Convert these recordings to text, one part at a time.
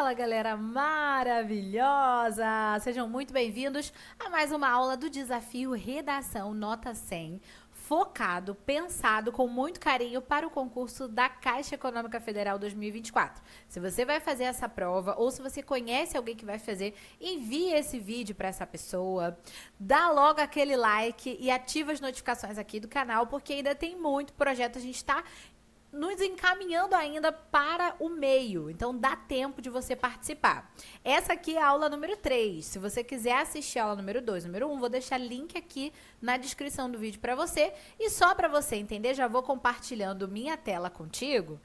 Fala, galera maravilhosa! Sejam muito bem-vindos a mais uma aula do Desafio Redação Nota 100, focado, pensado com muito carinho para o concurso da Caixa Econômica Federal 2024. Se você vai fazer essa prova ou se você conhece alguém que vai fazer, envie esse vídeo para essa pessoa, dá logo aquele like e ativa as notificações aqui do canal, porque ainda tem muito projeto, a gente está nos encaminhando ainda para o meio, então dá tempo de você participar. Essa aqui é a aula número 3. Se você quiser assistir a aula número 2, número 1, vou deixar link aqui na descrição do vídeo para você. E só para você entender, já vou compartilhando minha tela contigo.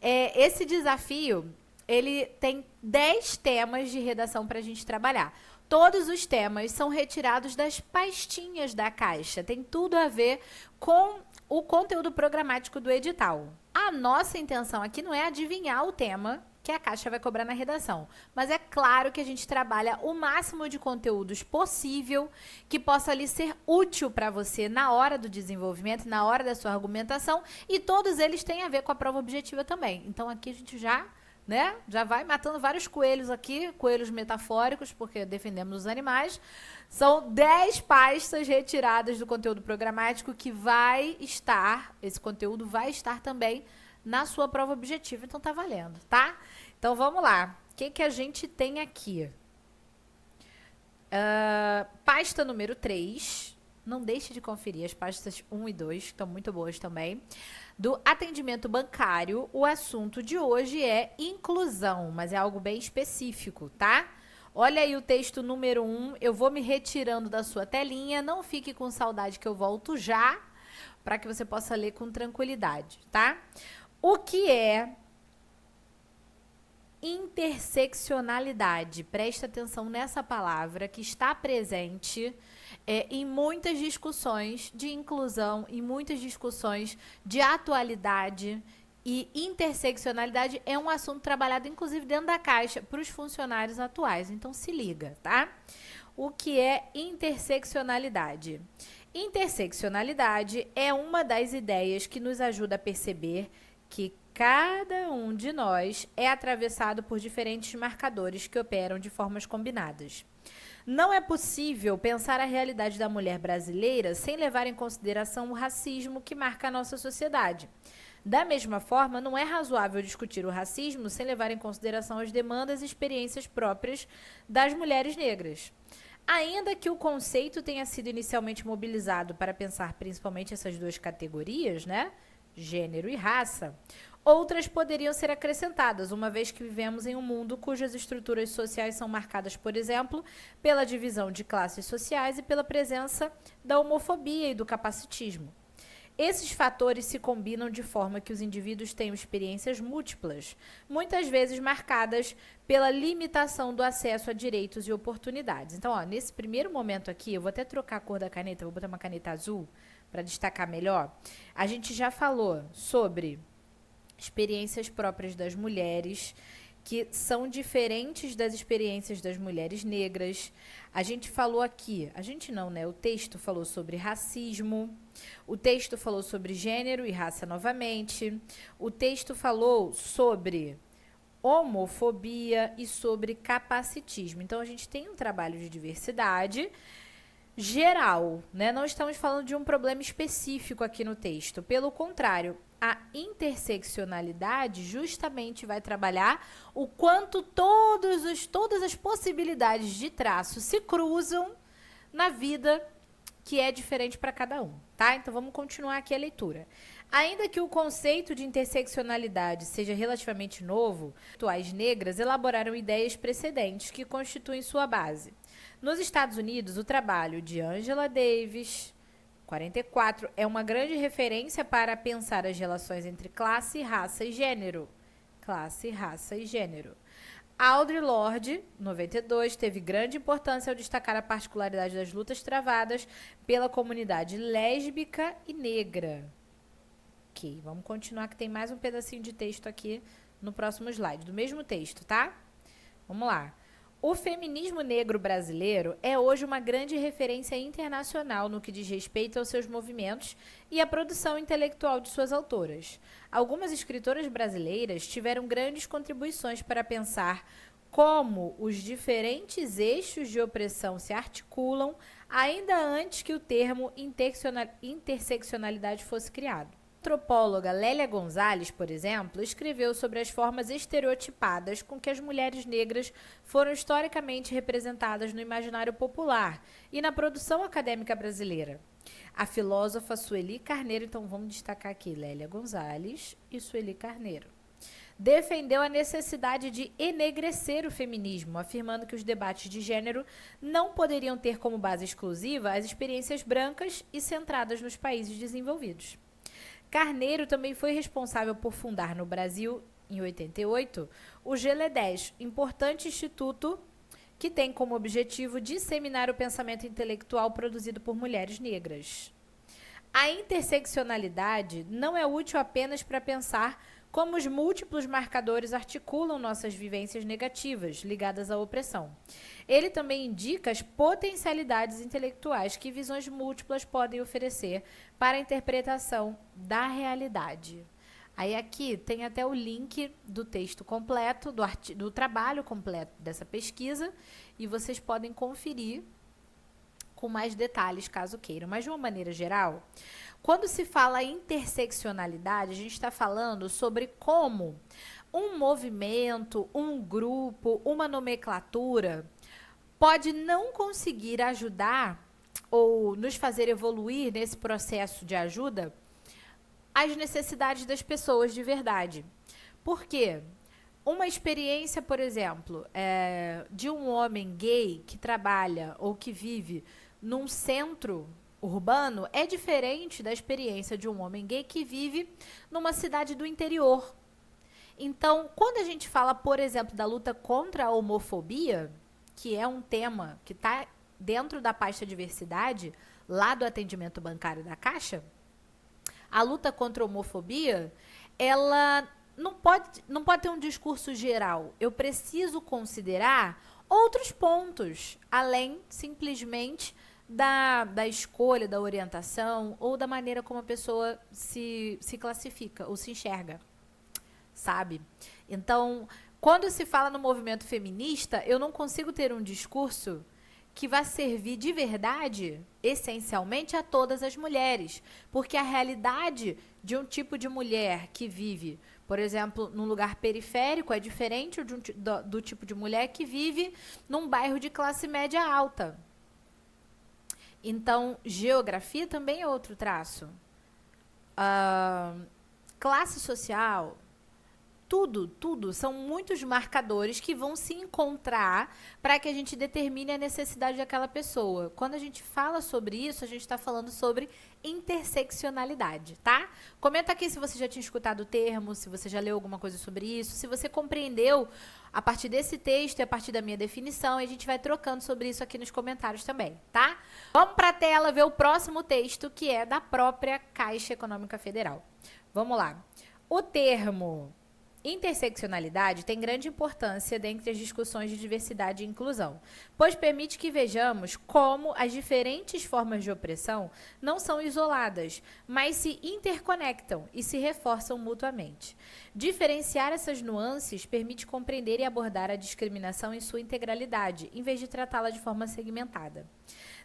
Esse desafio, ele tem 10 temas de redação para a gente trabalhar. Todos os temas são retirados das pastinhas da Caixa. Tem tudo a ver com o conteúdo programático do edital. A nossa intenção aqui não é adivinhar o tema que a Caixa vai cobrar na redação, mas é claro que a gente trabalha o máximo de conteúdos possível que possa ali ser útil para você na hora do desenvolvimento, na hora da sua argumentação, e todos eles têm a ver com a prova objetiva também. Então aqui a gente já vai matando vários coelhos aqui, coelhos metafóricos, porque defendemos os animais. São 10 pastas retiradas do conteúdo programático que esse conteúdo vai estar também na sua prova objetiva. Então tá valendo, tá? Então vamos lá. O que a gente tem aqui? Pasta número 3. Não deixe de conferir as pastas 1 e 2, que estão muito boas também. Do atendimento bancário, o assunto de hoje é inclusão, mas é algo bem específico, tá? Olha aí o texto número 1, eu vou me retirando da sua telinha, não fique com saudade que eu volto já, para que você possa ler com tranquilidade, tá? O que é interseccionalidade? Presta atenção nessa palavra que está presente em muitas discussões de inclusão, em muitas discussões de atualidade, e interseccionalidade é um assunto trabalhado inclusive dentro da Caixa para os funcionários atuais. Então se liga, tá? O que é interseccionalidade? Interseccionalidade é uma das ideias que nos ajuda a perceber que cada um de nós é atravessado por diferentes marcadores que operam de formas combinadas. Não é possível pensar a realidade da mulher brasileira sem levar em consideração o racismo que marca a nossa sociedade. Da mesma forma, não é razoável discutir o racismo sem levar em consideração as demandas e experiências próprias das mulheres negras. Ainda que o conceito tenha sido inicialmente mobilizado para pensar principalmente essas duas categorias, gênero e raça, outras poderiam ser acrescentadas, uma vez que vivemos em um mundo cujas estruturas sociais são marcadas, por exemplo, pela divisão de classes sociais e pela presença da homofobia e do capacitismo. Esses fatores se combinam de forma que os indivíduos tenham experiências múltiplas, muitas vezes marcadas pela limitação do acesso a direitos e oportunidades. Então, nesse primeiro momento aqui, eu vou até trocar a cor da caneta, vou botar uma caneta azul para destacar melhor. A gente já falou sobre experiências próprias das mulheres, que são diferentes das experiências das mulheres negras. A gente falou aqui, o texto falou sobre racismo, o texto falou sobre gênero e raça novamente, o texto falou sobre homofobia e sobre capacitismo. Então, a gente tem um trabalho de diversidade geral, Não estamos falando de um problema específico aqui no texto. Pelo contrário, a interseccionalidade justamente vai trabalhar o quanto todas as possibilidades de traço se cruzam na vida que é diferente para cada um, tá? Então, vamos continuar aqui a leitura. Ainda que o conceito de interseccionalidade seja relativamente novo, atuais negras elaboraram ideias precedentes que constituem sua base. Nos Estados Unidos, o trabalho de Angela Davis, 44, é uma grande referência para pensar as relações entre classe, raça e gênero. Classe, raça e gênero. Audre Lorde, 92, teve grande importância ao destacar a particularidade das lutas travadas pela comunidade lésbica e negra. Ok, vamos continuar que tem mais um pedacinho de texto aqui no próximo slide, do mesmo texto, tá? Vamos lá. O feminismo negro brasileiro é hoje uma grande referência internacional no que diz respeito aos seus movimentos e à produção intelectual de suas autoras. Algumas escritoras brasileiras tiveram grandes contribuições para pensar como os diferentes eixos de opressão se articulam ainda antes que o termo interseccionalidade fosse criado. A antropóloga Lélia Gonzalez, por exemplo, escreveu sobre as formas estereotipadas com que as mulheres negras foram historicamente representadas no imaginário popular e na produção acadêmica brasileira. A filósofa Sueli Carneiro, então vamos destacar aqui Lélia Gonzalez e Sueli Carneiro, defendeu a necessidade de enegrecer o feminismo, afirmando que os debates de gênero não poderiam ter como base exclusiva as experiências brancas e centradas nos países desenvolvidos. Carneiro também foi responsável por fundar no Brasil, em 88, o GLE10, importante instituto que tem como objetivo disseminar o pensamento intelectual produzido por mulheres negras. A interseccionalidade não é útil apenas para pensar como os múltiplos marcadores articulam nossas vivências negativas ligadas à opressão. Ele também indica as potencialidades intelectuais que visões múltiplas podem oferecer para a interpretação da realidade. Aí aqui tem até o link do texto completo, do trabalho completo dessa pesquisa, e vocês podem conferir com mais detalhes, caso queiram. Mas, de uma maneira geral, quando se fala em interseccionalidade, a gente está falando sobre como um movimento, um grupo, uma nomenclatura pode não conseguir ajudar ou nos fazer evoluir nesse processo de ajuda às necessidades das pessoas de verdade. Por quê? Uma experiência, por exemplo, de um homem gay que trabalha ou que vive num centro urbano é diferente da experiência de um homem gay que vive numa cidade do interior. Então, quando a gente fala, por exemplo, da luta contra a homofobia, que é um tema que está dentro da pasta diversidade, lá do atendimento bancário da Caixa, a luta contra a homofobia, ela não pode ter um discurso geral. Eu preciso considerar outros pontos, além simplesmente da escolha, da orientação ou da maneira como a pessoa se classifica ou se enxerga, sabe? Então, quando se fala no movimento feminista, eu não consigo ter um discurso que vai servir de verdade, essencialmente, a todas as mulheres. Porque a realidade de um tipo de mulher que vive, por exemplo, num lugar periférico é diferente do tipo de mulher que vive num bairro de classe média alta. Então, geografia também é outro traço. Classe social, tudo são muitos marcadores que vão se encontrar para que a gente determine a necessidade daquela pessoa. Quando a gente fala sobre isso, a gente está falando sobre interseccionalidade, tá? Comenta aqui se você já tinha escutado o termo, se você já leu alguma coisa sobre isso, se você compreendeu a partir desse texto e a partir da minha definição, e a gente vai trocando sobre isso aqui nos comentários também, tá? Vamos para a tela ver o próximo texto, que é da própria Caixa Econômica Federal. Vamos lá. O termo interseccionalidade tem grande importância dentre as discussões de diversidade e inclusão, pois permite que vejamos como as diferentes formas de opressão não são isoladas, mas se interconectam e se reforçam mutuamente. Diferenciar essas nuances permite compreender e abordar a discriminação em sua integralidade, em vez de tratá-la de forma segmentada.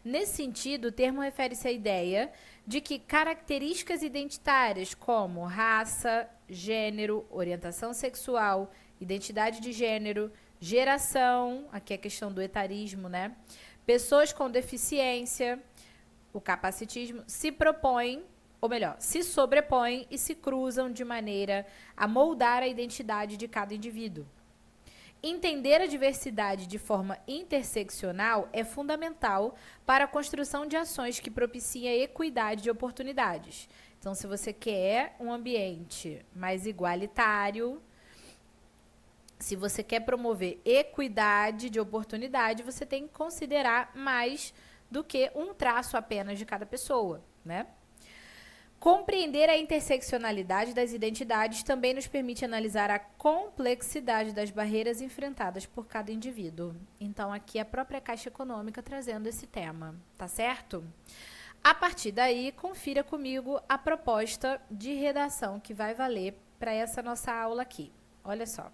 Nesse sentido, o termo refere-se à ideia de que características identitárias como raça, gênero, orientação sexual, identidade de gênero, geração, aqui é a questão do etarismo, né? Pessoas com deficiência, o capacitismo, se propõem, ou melhor, se sobrepõem e se cruzam de maneira a moldar a identidade de cada indivíduo. Entender a diversidade de forma interseccional é fundamental para a construção de ações que propiciem a equidade de oportunidades. Então, se você quer um ambiente mais igualitário, se você quer promover equidade de oportunidade, você tem que considerar mais do que um traço apenas de cada pessoa, né? Compreender a interseccionalidade das identidades também nos permite analisar a complexidade das barreiras enfrentadas por cada indivíduo. Então, aqui a própria Caixa Econômica trazendo esse tema, tá certo? A partir daí, confira comigo a proposta de redação que vai valer para essa nossa aula aqui. Olha só.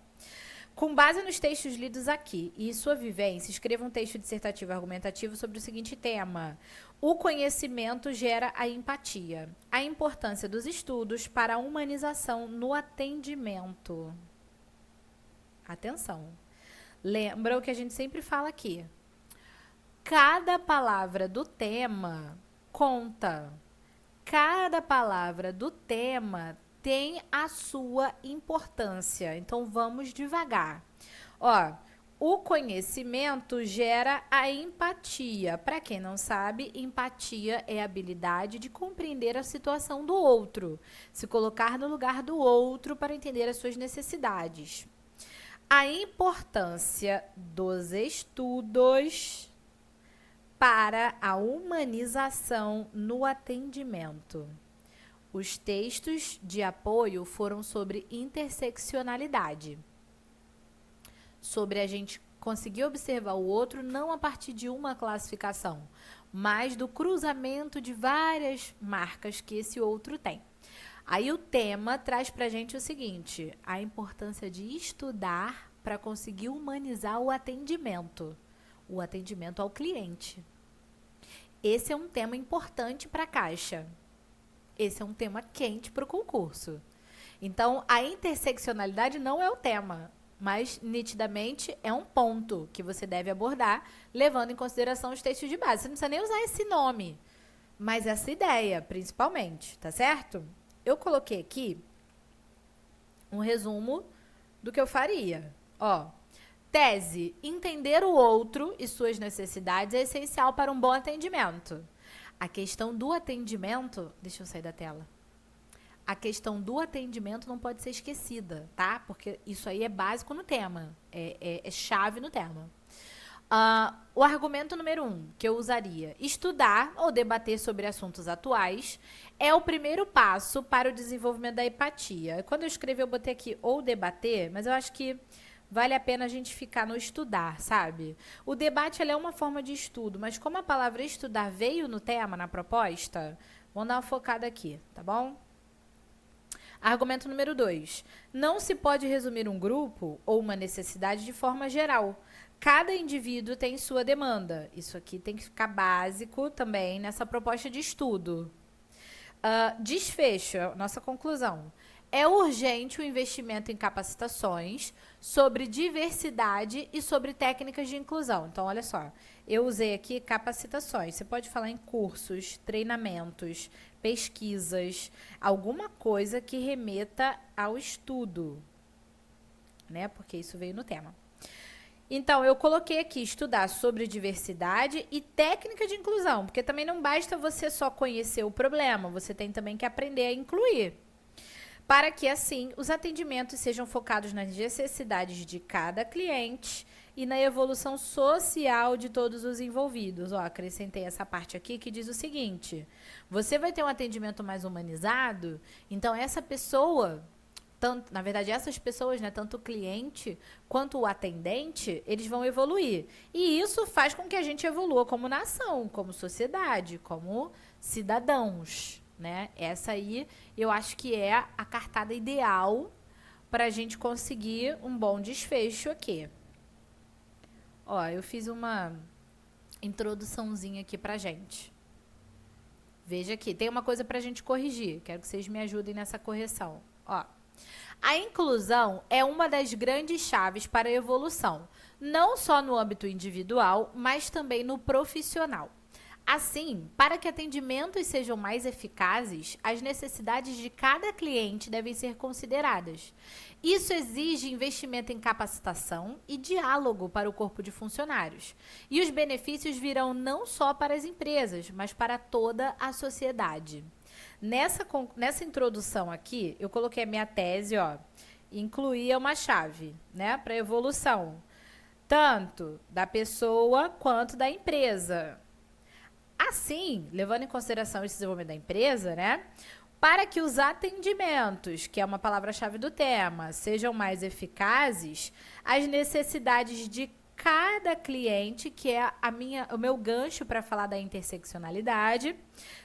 Com base nos textos lidos aqui e sua vivência, escreva um texto dissertativo argumentativo sobre o seguinte tema: o conhecimento gera a empatia. A importância dos estudos para a humanização no atendimento. Atenção. Lembra o que a gente sempre fala aqui. Cada palavra do tema conta. Cada palavra do tema tem a sua importância. Então, vamos devagar. Ó, o conhecimento gera a empatia. Para quem não sabe, empatia é a habilidade de compreender a situação do outro, se colocar no lugar do outro para entender as suas necessidades. A importância dos estudos para a humanização no atendimento. Os textos de apoio foram sobre interseccionalidade, sobre a gente conseguir observar o outro não a partir de uma classificação, mas do cruzamento de várias marcas que esse outro tem. Aí o tema traz pra gente o seguinte: a importância de estudar para conseguir humanizar o atendimento ao cliente. Esse é um tema importante para a Caixa. Esse é um tema quente para o concurso. Então, a interseccionalidade não é o tema, mas nitidamente é um ponto que você deve abordar, levando em consideração os textos de base. Você não precisa nem usar esse nome, mas essa ideia, principalmente, tá certo? Eu coloquei aqui um resumo do que eu faria. Ó, tese: entender o outro e suas necessidades é essencial para um bom atendimento. A questão do atendimento... Deixa eu sair da tela. A questão do atendimento não pode ser esquecida, tá? Porque isso aí é básico no tema. É chave no tema. O argumento número 1 que eu usaria: estudar ou debater sobre assuntos atuais é o primeiro passo para o desenvolvimento da empatia. Quando eu escrevi, eu botei aqui ou debater, mas eu acho que vale a pena a gente ficar no estudar, sabe? O debate é uma forma de estudo, mas como a palavra estudar veio no tema, na proposta, vamos dar uma focada aqui, tá bom? Argumento número 2. Não se pode resumir um grupo ou uma necessidade de forma geral. Cada indivíduo tem sua demanda. Isso aqui tem que ficar básico também nessa proposta de estudo. Desfecho, nossa conclusão. É urgente o investimento em capacitações sobre diversidade e sobre técnicas de inclusão. Então, olha só, eu usei aqui capacitações. Você pode falar em cursos, treinamentos, pesquisas, alguma coisa que remeta ao estudo, né? Porque isso veio no tema. Então, eu coloquei aqui estudar sobre diversidade e técnica de inclusão, porque também não basta você só conhecer o problema, você tem também que aprender a incluir, para que, assim, os atendimentos sejam focados nas necessidades de cada cliente e na evolução social de todos os envolvidos. Ó, acrescentei essa parte aqui que diz o seguinte: você vai ter um atendimento mais humanizado, então essa pessoa... na verdade, essas pessoas, né, tanto o cliente quanto o atendente, eles vão evoluir. E isso faz com que a gente evolua como nação, como sociedade, como cidadãos, né? Essa aí eu acho que é a cartada ideal para a gente conseguir um bom desfecho aqui. Ó, eu fiz uma introduçãozinha aqui pra gente. Veja aqui, tem uma coisa pra gente corrigir. Quero que vocês me ajudem nessa correção. Ó. A inclusão é uma das grandes chaves para a evolução, não só no âmbito individual, mas também no profissional. Assim, para que atendimentos sejam mais eficazes, as necessidades de cada cliente devem ser consideradas. Isso exige investimento em capacitação e diálogo para o corpo de funcionários. E os benefícios virão não só para as empresas, mas para toda a sociedade. Nessa introdução aqui, eu coloquei a minha tese, ó, incluía uma chave, né, para evolução, tanto da pessoa quanto da empresa. Assim, levando em consideração esse desenvolvimento da empresa, né, para que os atendimentos, que é uma palavra-chave do tema, sejam mais eficazes, as necessidades de cada cliente, que é o meu gancho para falar da interseccionalidade,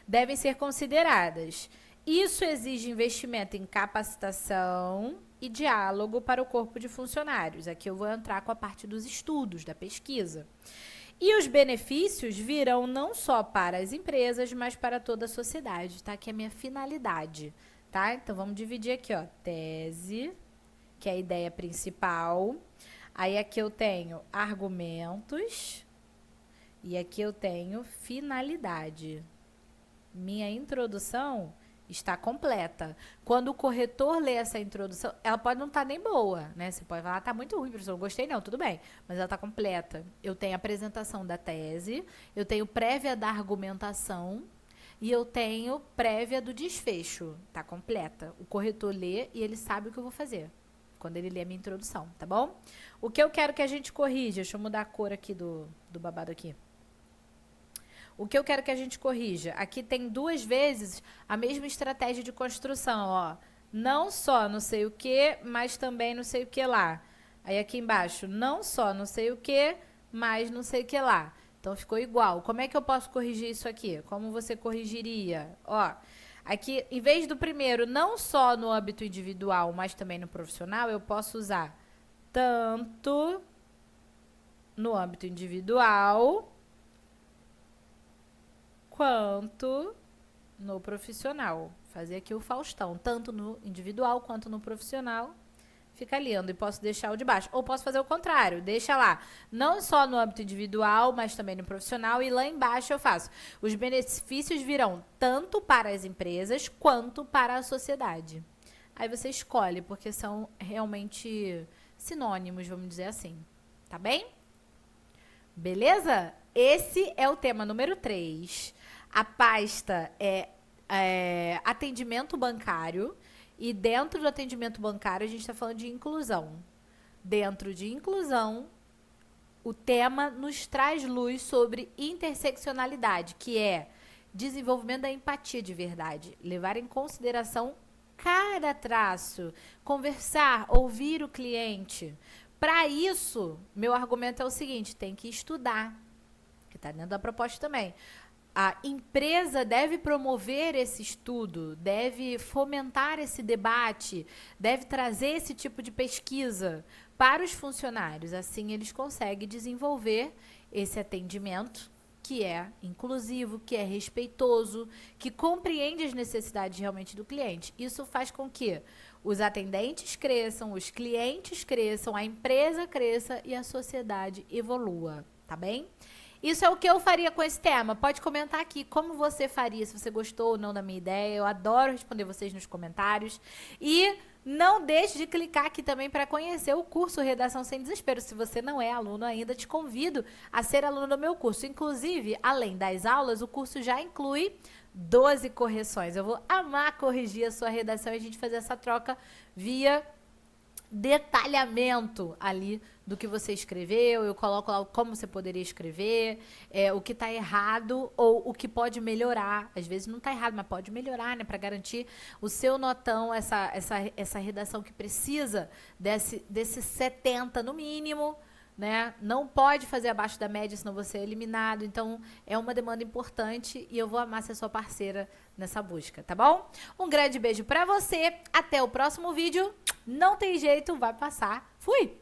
devem ser consideradas. Isso exige investimento em capacitação e diálogo para o corpo de funcionários. Aqui eu vou entrar com a parte dos estudos, da pesquisa. E os benefícios virão não só para as empresas, mas para toda a sociedade, tá? Que é a minha finalidade, tá? Então, vamos dividir aqui, ó, tese, que é a ideia principal. Aí, aqui eu tenho argumentos e aqui eu tenho finalidade. Minha introdução está completa. Quando o corretor lê essa introdução, ela pode não estar nem boa, né? Você pode falar, tá muito ruim, professor, não gostei não, tudo bem. Mas ela está completa. Eu tenho a apresentação da tese, eu tenho prévia da argumentação e eu tenho prévia do desfecho. Tá completa. O corretor lê e ele sabe o que eu vou fazer quando ele lê a minha introdução, tá bom? O que eu quero que a gente corrija, deixa eu mudar a cor aqui do babado aqui. O que eu quero que a gente corrija? Aqui tem 2 vezes a mesma estratégia de construção, ó. Não só não sei o que, mas também não sei o que lá. Aí aqui embaixo, não só não sei o que, mas não sei o que lá. Então ficou igual. Como é que eu posso corrigir isso aqui? Como você corrigiria? Ó, aqui, em vez do primeiro, não só no âmbito individual, mas também no profissional, eu posso usar tanto no âmbito individual quanto no profissional. Fazer aqui o Faustão, tanto no individual quanto no profissional. Fica lindo. E posso deixar o de baixo. Ou posso fazer o contrário, deixa lá. Não só no âmbito individual, mas também no profissional. E lá embaixo eu faço. Os benefícios virão tanto para as empresas quanto para a sociedade. Aí você escolhe, porque são realmente sinônimos, vamos dizer assim. Tá bem? Beleza? Esse é o tema número 3. A pasta é atendimento bancário. E dentro do atendimento bancário, a gente está falando de inclusão. Dentro de inclusão, o tema nos traz luz sobre interseccionalidade, que é desenvolvimento da empatia de verdade. Levar em consideração cada traço, conversar, ouvir o cliente. Para isso, meu argumento é o seguinte, tem que estudar, que está dentro da proposta também. A empresa deve promover esse estudo, deve fomentar esse debate, deve trazer esse tipo de pesquisa para os funcionários. Assim, eles conseguem desenvolver esse atendimento que é inclusivo, que é respeitoso, que compreende as necessidades realmente do cliente. Isso faz com que os atendentes cresçam, os clientes cresçam, a empresa cresça e a sociedade evolua, tá bem? Isso é o que eu faria com esse tema. Pode comentar aqui como você faria, se você gostou ou não da minha ideia. Eu adoro responder vocês nos comentários. E não deixe de clicar aqui também para conhecer o curso Redação Sem Desespero. Se você não é aluno ainda, te convido a ser aluno do meu curso. Inclusive, além das aulas, o curso já inclui 12 correções. Eu vou amar corrigir a sua redação e a gente fazer essa troca via detalhamento ali do que você escreveu, eu coloco lá como você poderia escrever, o que está errado ou o que pode melhorar. Às vezes não está errado, mas pode melhorar, né? Para garantir o seu notão, essa redação que precisa desse 70 no mínimo, né? Não pode fazer abaixo da média, senão você é eliminado. Então, é uma demanda importante e eu vou amar ser sua parceira nessa busca, tá bom? Um grande beijo pra você, até o próximo vídeo. Não tem jeito, vai passar. Fui!